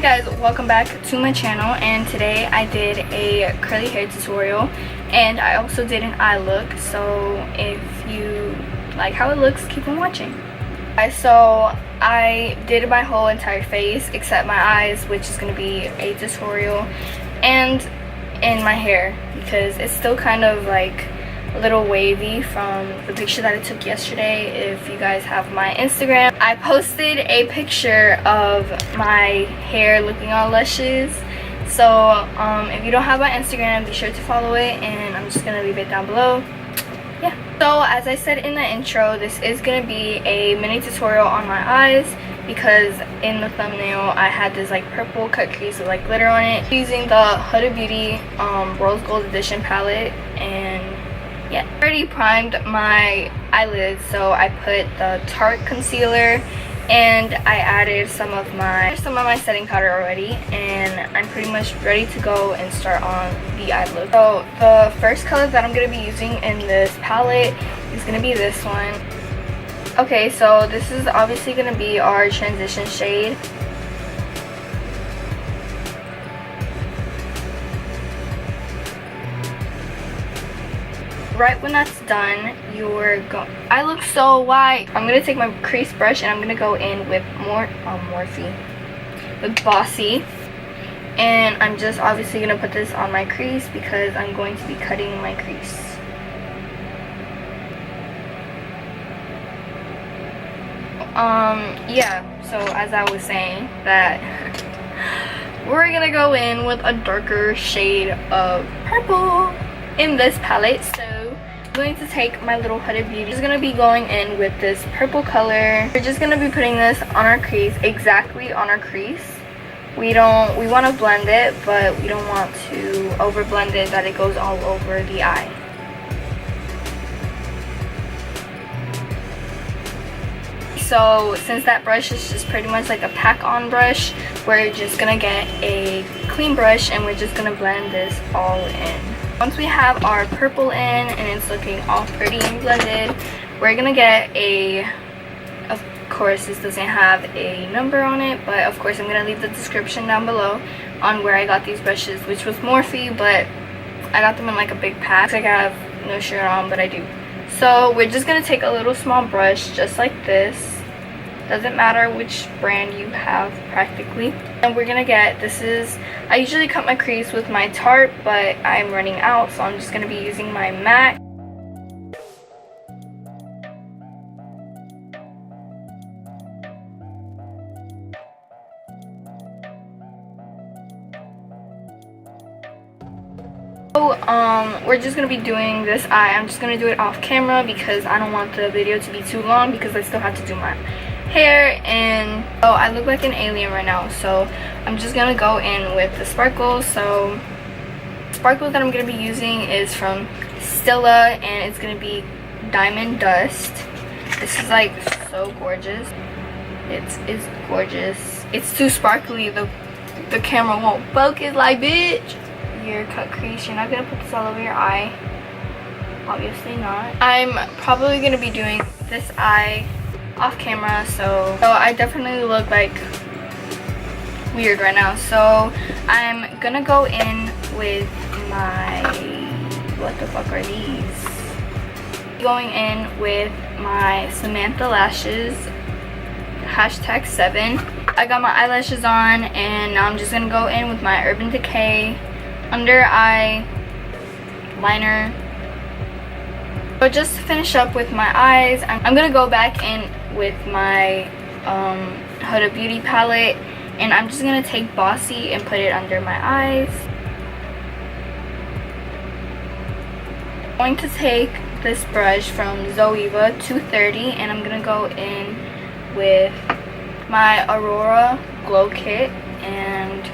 Hi guys, welcome back to my channel, and today I did a curly hair tutorial and I also did an eye look. So if you like how it looks, keep on watching. So I did my whole entire face except my eyes, which is going to be a tutorial, and in my hair because it's still kind of like a little wavy from the picture that I took yesterday. If you guys have my Instagram, I posted a picture of my hair looking all luscious. So if you don't have my Instagram, be sure to follow it, and I'm just gonna leave it down below. Yeah, so as I said in the intro, this is gonna be a mini tutorial on my eyes because in the thumbnail I had this like purple cut crease with like glitter on it, using the Huda Beauty Rose Gold Edition palette. And yeah, I already primed my eyelids, so I put the Tarte concealer and I added some of my setting powder already, and I'm pretty much ready to go and start on the eye look. So the first color that I'm going to be using in this palette is going to be this one. Okay, so this is obviously going to be our transition shade. Right when that's done, I look so white. I'm gonna take my crease brush and I'm gonna go in with Bossy, and I'm just obviously gonna put this on my crease because I'm going to be cutting my crease. Yeah, so as I was saying, that we're gonna go in with a darker shade of purple in this palette. So I'm going to take my little Huda Beauty. Just gonna be going in with this purple color. We're just gonna be putting this on our crease, exactly on our crease. We want to blend it, but we don't want to over blend it that it goes all over the eye. So since that brush is just pretty much like a pack on brush, we're just gonna get a clean brush and we're just gonna blend this all in. Once we have our purple in and it's looking all pretty and blended, we're gonna get of course this doesn't have a number on it, but of course I'm gonna leave the description down below on where I got these brushes, which was Morphe, but I got them in like a big pack. Like I have no shirt on, but I do. So we're just gonna take a little small brush just like this. Doesn't matter which brand you have practically. And we're gonna get, I usually cut my crease with my Tarte, but I'm running out, so I'm just gonna be using my MAC. So we're just gonna be doing this eye. I'm just gonna do it off camera because I don't want the video to be too long because I still have to do my hair, and I look like an alien right now. So I'm just gonna go in with the sparkles. So the sparkles that I'm gonna be using is from Stila, and it's gonna be Diamond Dust. This is like so gorgeous. It's gorgeous. It's too sparkly, the camera won't focus. Like, bitch, your cut crease, you're not gonna put this all over your eye, obviously not. I'm probably gonna be doing this eye off camera, so I definitely look like weird right now. So I'm gonna go in with my, what the fuck are these? Going in with my Samantha lashes, #7. I got my eyelashes on, and now I'm just gonna go in with my Urban Decay under eye liner. But just to finish up with my eyes, I'm gonna go back in with my Huda Beauty palette, and I'm just gonna take Bossy and put it under my eyes. I'm going to take this brush from Zoeva 230, and I'm gonna go in with my Aurora Glow Kit, and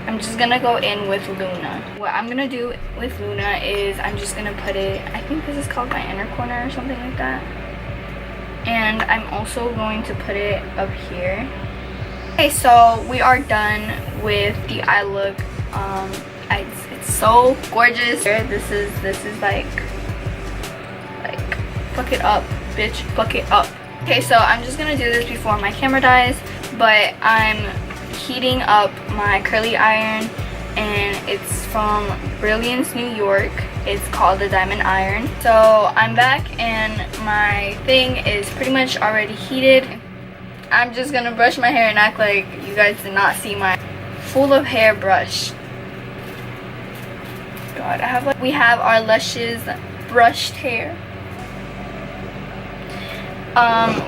I'm just gonna go in with Luna. What I'm gonna do with Luna is I'm just gonna put it, I think this is called my inner corner or something like that, and I'm also going to put it up here. Okay, so we are done with the eye look. It's so gorgeous. This is like fuck it up, bitch, fuck it up. Okay, so I'm just gonna do this before my camera dies, but I'm heating up my curly iron, and it's from Brilliance, New York. It's called the Diamond Iron. So I'm back and my thing is pretty much already heated. I'm just gonna brush my hair and act like you guys did not see my full of hair brush. God, we have our luscious brushed hair.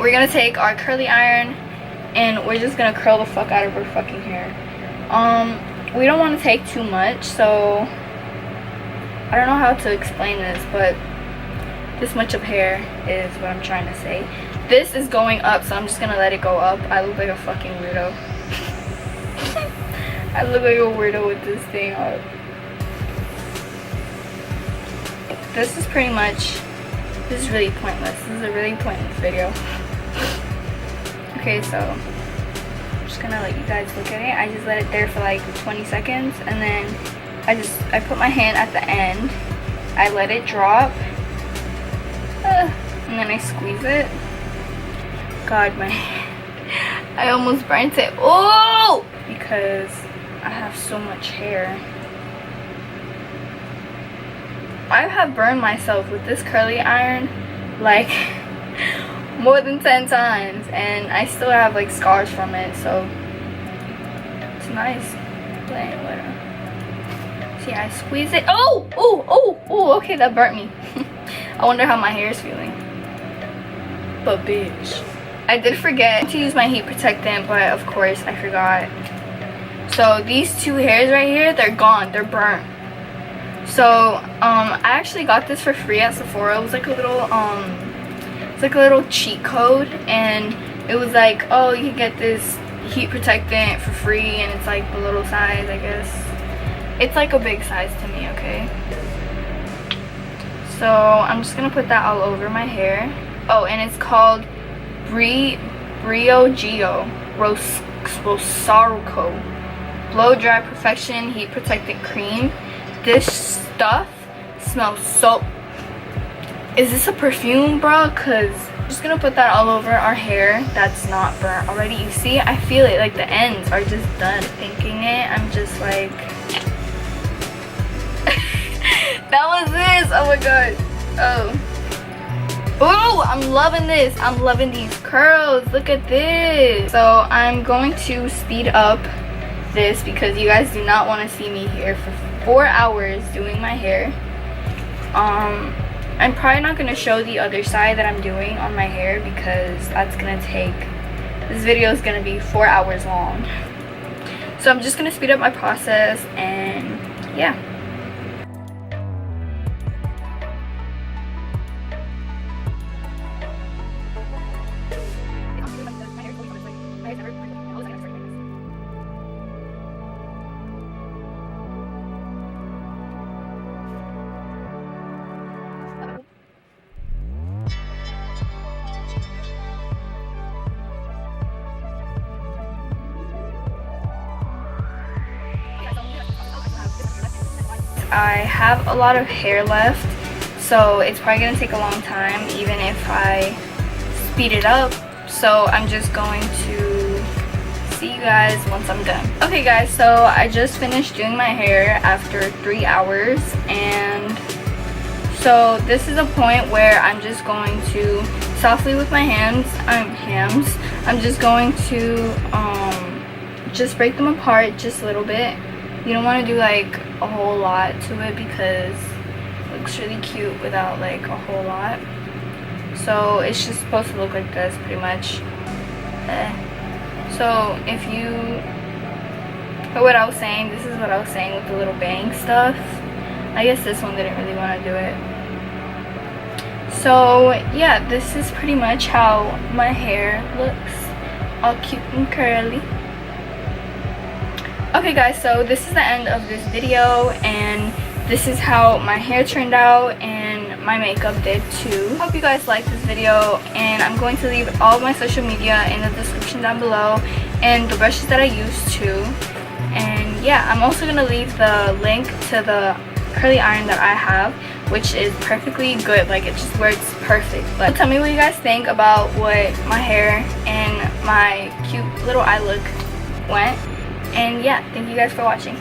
We're gonna take our curly iron and we're just gonna curl the fuck out of her fucking hair. We don't want to take too much, so I don't know how to explain this, but this much of hair is what I'm trying to say. This is going up, so I'm just gonna let it go up. I look like a fucking weirdo. I look like a weirdo with this thing up. This is pretty much, this is really pointless. This is a really pointless video. Okay, so I'm just gonna let you guys look at it. I just let it there for like 20 seconds and then I put my hand at the end. I let it drop. And then I squeeze it. God, my hand. I almost burnt it. Oh! Because I have so much hair. I have burned myself with this curly iron like more than 10 times, and I still have like scars from it, so it's nice. See, I squeeze it. Oh! Oh! Oh! Oh! Okay, that burnt me. I wonder how my hair is feeling. But bitch, I did forget to use my heat protectant, but of course I forgot. So these two hairs right here, they're gone. They're burnt. So I actually got this for free at Sephora. It was like a little it's like a little cheat code, and it was like, oh, you can get this heat protectant for free, and it's like the little size, I guess. It's like a big size to me, okay? So I'm just gonna put that all over my hair. Oh, and it's called Brio Geo Rosaruco Blow Dry Perfection Heat Protectant Cream. This stuff smells so... Is this a perfume, bro? Cause I'm just gonna put that all over our hair that's not burnt already. You see, I feel it, like the ends are just done. Thinking it, I'm just like... That was this. Oh my god. Oh, I'm loving this. I'm loving these curls. Look at this. So I'm going to speed up this because you guys do not want to see me here for 4 hours doing my hair. I'm probably not going to show the other side that I'm doing on my hair because that's going to take, this video is going to be 4 hours long. So I'm just going to speed up my process, and yeah. I have a lot of hair left, so it's probably gonna take a long time even if I speed it up. So I'm just going to see you guys once I'm done. Okay guys, so I just finished doing my hair after 3 hours, and so this is a point where I'm just going to softly with my hands, I'm just going to just break them apart just a little bit. You don't want to do like a whole lot to it because it looks really cute without like a whole lot. So it's just supposed to look like this pretty much. So if you heard what I was saying, this is what I was saying with the little bang stuff. I guess this one didn't really want to do it. So yeah, this is pretty much how my hair looks, all cute and curly. Okay guys, so this is the end of this video, and this is how my hair turned out and my makeup did too. Hope you guys liked this video, and I'm going to leave all of my social media in the description down below and the brushes that I used too. And yeah, I'm also going to leave the link to the curly iron that I have, which is perfectly good. Like, it just works perfect. But tell me what you guys think about what my hair and my cute little eye look went. And yeah, thank you guys for watching.